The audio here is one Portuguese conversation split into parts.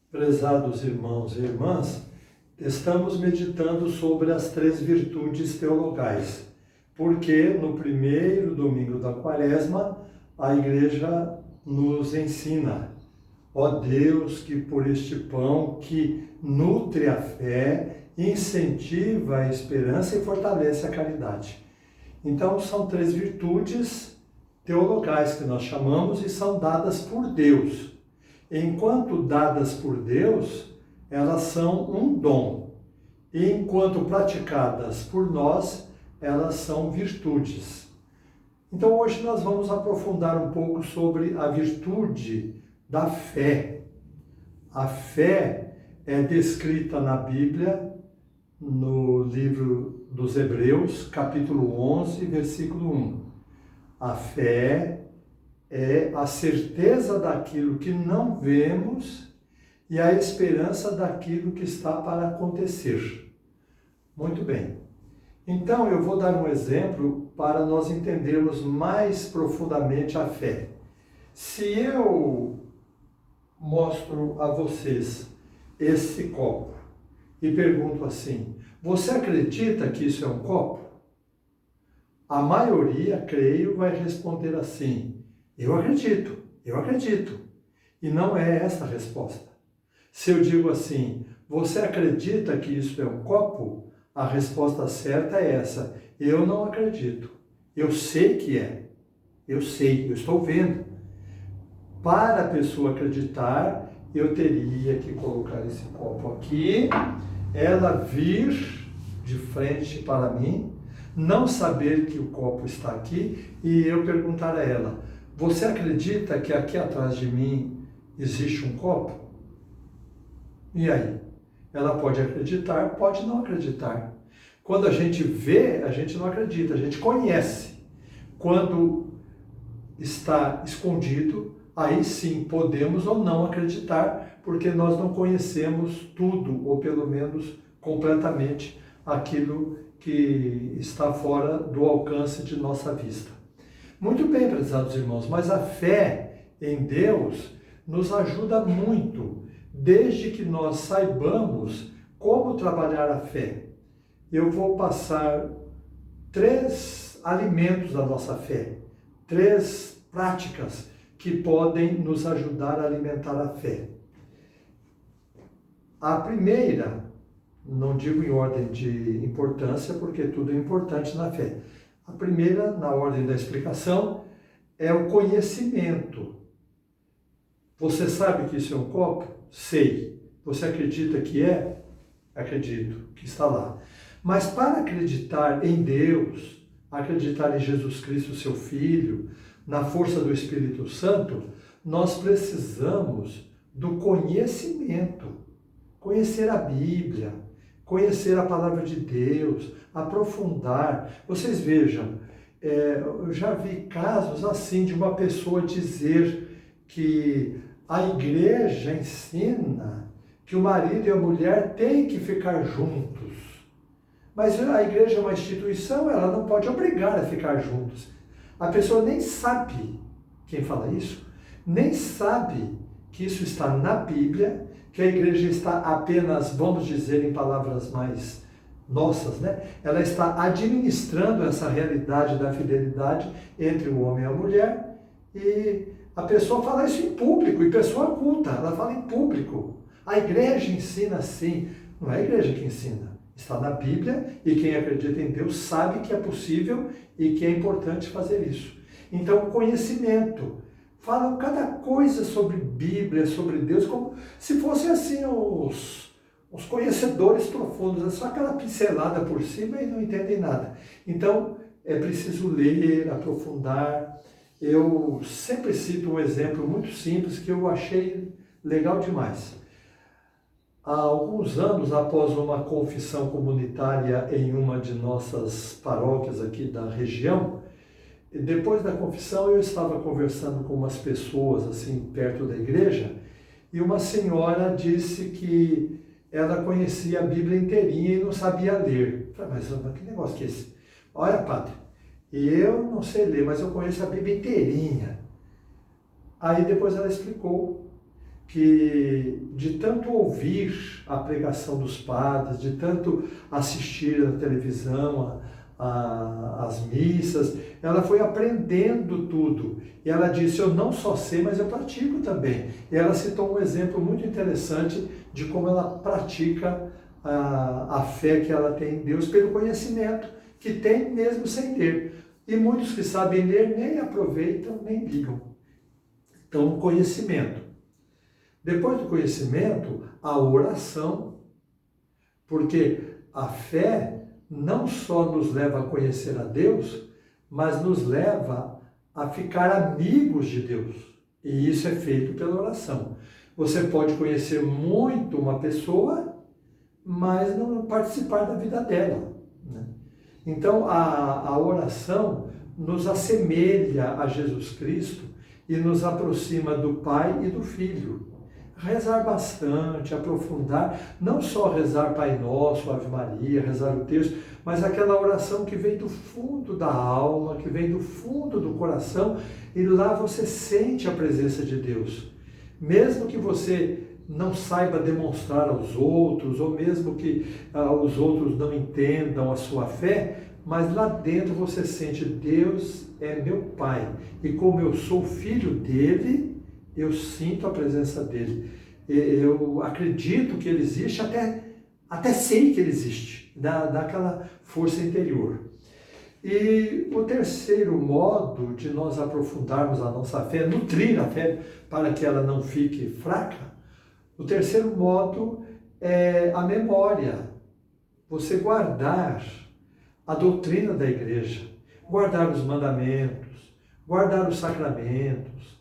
Prezados irmãos e irmãs, estamos meditando sobre as três virtudes teologais, porque no primeiro domingo da Quaresma a Igreja nos ensina: ó Deus, que por este pão que nutre a fé, incentiva a esperança e fortalece a caridade. Então são três virtudes teologais que nós chamamos e são dadas por Deus. Enquanto dadas por Deus, elas são um dom. E enquanto praticadas por nós, elas são virtudes. Então hoje nós vamos aprofundar um pouco sobre a virtude da fé. A fé é descrita na Bíblia, no livro dos Hebreus, capítulo 11, versículo 1. A fé é a certeza daquilo que não vemos e a esperança daquilo que está para acontecer. Muito bem. Então, eu vou dar um exemplo para nós entendermos mais profundamente a fé. Se eu mostro a vocês esse copo e pergunto assim: você acredita que isso é um copo? A maioria, creio, vai responder assim: eu acredito, eu acredito. E não é essa a resposta. Se eu digo assim: você acredita que isso é um copo? A resposta certa é essa: eu não acredito. Eu sei que é. Eu sei, eu estou vendo. Para a pessoa acreditar, eu teria que colocar esse copo aqui, ela vir de frente para mim, não saber que o copo está aqui e eu perguntar a ela: você acredita que aqui atrás de mim existe um copo? E aí? Ela pode acreditar, pode não acreditar. Quando a gente vê, a gente não acredita, a gente conhece. Quando está escondido, aí sim podemos ou não acreditar, porque nós não conhecemos tudo, ou pelo menos completamente, aquilo que está fora do alcance de nossa vista. Muito bem, prezados irmãos, mas a fé em Deus nos ajuda muito, desde que nós saibamos como trabalhar a fé. Eu vou passar 3 alimentos da nossa fé, 3 práticas que podem nos ajudar a alimentar a fé. A primeira, não digo em ordem de importância, porque tudo é importante na fé. A primeira, na ordem da explicação, é o conhecimento. Você sabe que isso é um copo? Sei. Você acredita que é? Acredito que está lá. Mas para acreditar em Deus, acreditar em Jesus Cristo, seu Filho, na força do Espírito Santo, nós precisamos do conhecimento. Conhecer a Bíblia, conhecer a palavra de Deus, aprofundar. Vocês vejam, eu já vi casos assim de uma pessoa dizer que a igreja ensina que o marido e a mulher têm que ficar juntos. Mas a igreja é uma instituição, ela não pode obrigar a ficar juntos. A pessoa nem sabe, quem fala isso, nem sabe que isso está na Bíblia, que a igreja está apenas, vamos dizer em palavras mais nossas, né? Ela está administrando essa realidade da fidelidade entre o homem e a mulher, e a pessoa fala isso em público, e pessoa culta, ela fala em público. A igreja ensina assim, não é a igreja que ensina, está na Bíblia, e quem acredita em Deus sabe que é possível e que é importante fazer isso. Então, conhecimento. Falam cada coisa sobre Bíblia, sobre Deus, como se fossem assim os conhecedores profundos, é só aquela pincelada por cima e não entendem nada. Então, é preciso ler, aprofundar. Eu sempre cito um exemplo muito simples que eu achei legal demais. Há alguns anos, após uma confissão comunitária em uma de nossas paróquias aqui da região, depois da confissão eu estava conversando com umas pessoas assim perto da igreja e uma senhora disse que ela conhecia a Bíblia inteirinha e não sabia ler. Eu falei: mas que negócio que é esse? Olha, padre, eu não sei ler, mas eu conheço a Bíblia inteirinha. Aí depois ela explicou que de tanto ouvir a pregação dos padres, de tanto assistir à televisão, às missas, ela foi aprendendo tudo. E ela disse, eu não só sei, mas eu pratico também. E ela citou um exemplo muito interessante de como ela pratica a fé que ela tem em Deus pelo conhecimento que tem mesmo sem ler. E muitos que sabem ler nem aproveitam, nem ligam. Então, conhecimento. Depois do conhecimento, a oração, porque a fé não só nos leva a conhecer a Deus, mas nos leva a ficar amigos de Deus. E isso é feito pela oração. Você pode conhecer muito uma pessoa, mas não participar da vida dela, né? Então, a oração nos assemelha a Jesus Cristo e nos aproxima do Pai e do Filho. Rezar bastante, aprofundar, não só rezar Pai Nosso, Ave Maria, rezar o texto, mas aquela oração que vem do fundo da alma, que vem do fundo do coração, e lá você sente a presença de Deus. Mesmo que você não saiba demonstrar aos outros, ou mesmo que os outros não entendam a sua fé, mas lá dentro você sente, Deus é meu Pai, e como eu sou filho dele, eu sinto a presença dele. Eu acredito que ele existe, até sei que ele existe, dá aquela força interior. E o terceiro modo de nós aprofundarmos a nossa fé, nutrir a fé para que ela não fique fraca, o terceiro modo é a memória. Você guardar a doutrina da igreja, guardar os mandamentos, guardar os sacramentos,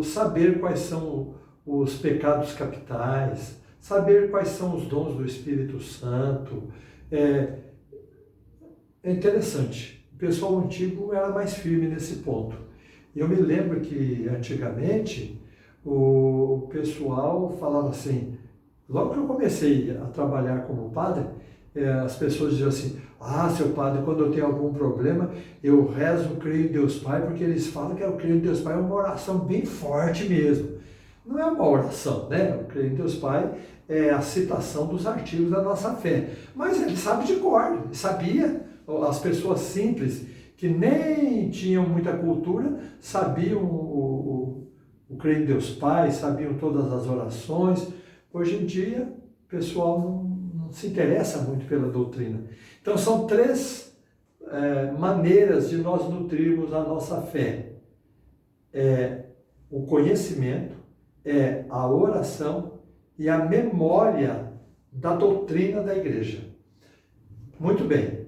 saber quais são os pecados capitais, saber quais são os dons do Espírito Santo. É interessante. O pessoal antigo era mais firme nesse ponto. Eu me lembro que antigamente o pessoal falava assim, logo que eu comecei a trabalhar como padre, as pessoas diziam assim, seu padre, quando eu tenho algum problema, eu rezo, creio em Deus Pai, porque eles falam que eu creio em Deus Pai é uma oração bem forte mesmo. Não é uma oração, né? Eu creio em Deus Pai é a citação dos artigos da nossa fé. Mas ele sabe de cor, ele sabia. As pessoas simples, que nem tinham muita cultura, sabiam o creio em Deus Pai, sabiam todas as orações. Hoje em dia, o pessoal não se interessa muito pela doutrina. Então, são três maneiras de nós nutrirmos a nossa fé. O conhecimento, a oração e a memória da doutrina da igreja. Muito bem.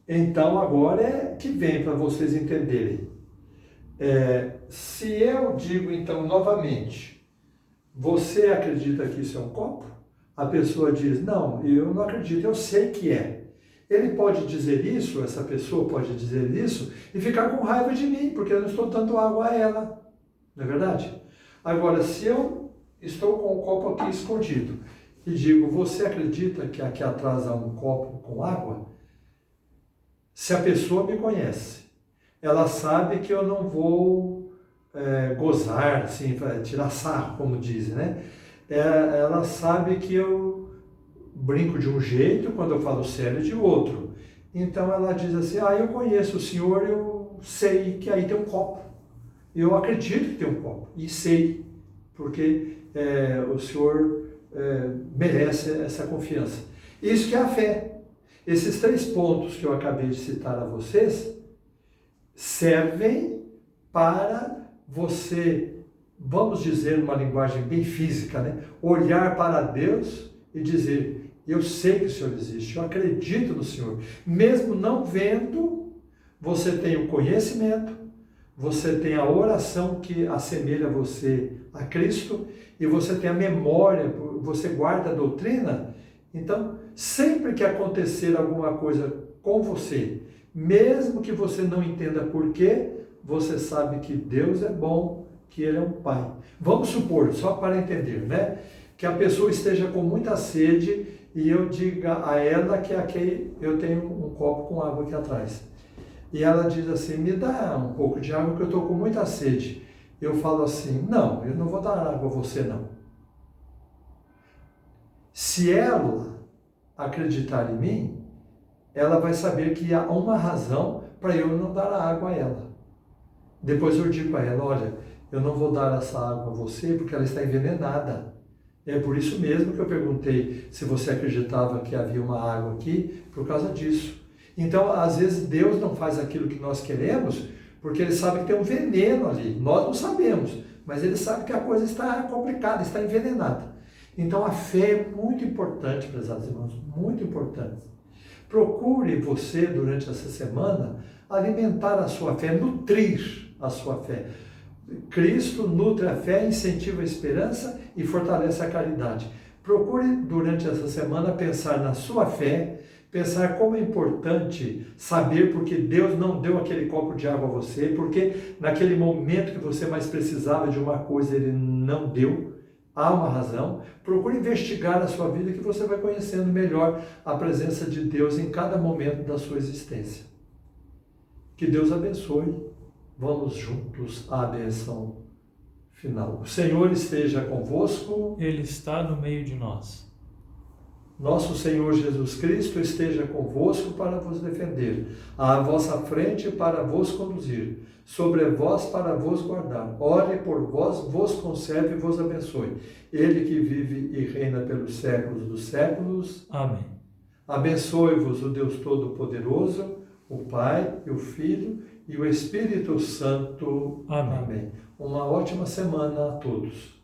Então, agora é que vem para vocês entenderem. Se eu digo, então, novamente, você acredita que isso é um copo? A pessoa diz, não, eu não acredito, eu sei que é. Ele pode dizer isso, essa pessoa pode dizer isso, e ficar com raiva de mim, porque eu não estou dando água a ela. Não é verdade? Agora, se eu estou com o copo aqui escondido e digo, você acredita que aqui atrás há um copo com água? Se a pessoa me conhece, ela sabe que eu não vou gozar, assim, tirar sarro, como dizem, né? Ela sabe que eu brinco de um jeito, quando eu falo sério, de outro. Então ela diz assim, eu conheço o senhor, eu sei que aí tem um copo. Eu acredito que tem um copo, e sei, porque o senhor merece essa confiança. Isso que é a fé. Esses 3 pontos que eu acabei de citar a vocês servem para você, vamos dizer numa linguagem bem física, né? Olhar para Deus e dizer, eu sei que o Senhor existe, eu acredito no Senhor. Mesmo não vendo, você tem o conhecimento, você tem a oração que assemelha você a Cristo e você tem a memória, você guarda a doutrina. Então, sempre que acontecer alguma coisa com você, mesmo que você não entenda por quê, você sabe que Deus é bom, que Ele é um Pai. Vamos supor, só para entender, né? Que a pessoa esteja com muita sede e eu diga a ela que aqui eu tenho um copo com água aqui atrás. E ela diz assim, me dá um pouco de água que eu estou com muita sede. Eu falo assim, não, eu não vou dar água a você não. Se ela acreditar em mim, ela vai saber que há uma razão para eu não dar a água a ela. Depois eu digo a ela, olha, eu não vou dar essa água a você porque ela está envenenada. É por isso mesmo que eu perguntei se você acreditava que havia uma água aqui, por causa disso. Então, às vezes, Deus não faz aquilo que nós queremos, porque Ele sabe que tem um veneno ali. Nós não sabemos, mas Ele sabe que a coisa está complicada, está envenenada. Então, a fé é muito importante, prezados irmãos, muito importante. Procure você, durante essa semana, alimentar a sua fé, nutrir a sua fé. Cristo nutre a fé, incentiva a esperança e fortalece a caridade. Procure, durante essa semana, pensar na sua fé, pensar como é importante saber porque Deus não deu aquele copo de água a você, porque naquele momento que você mais precisava de uma coisa, Ele não deu. Há uma razão. Procure investigar a sua vida que você vai conhecendo melhor a presença de Deus em cada momento da sua existência. Que Deus abençoe. Vamos juntos à bênção final. O Senhor esteja convosco. Ele está no meio de nós. Nosso Senhor Jesus Cristo esteja convosco para vos defender, à vossa frente para vos conduzir, sobre vós para vos guardar. Ore por vós, vos conserve e vos abençoe. Ele que vive e reina pelos séculos dos séculos. Amém. Abençoe-vos o Deus Todo-Poderoso, o Pai e o Filho e o Espírito Santo. Amém. Amém. Uma ótima semana a todos.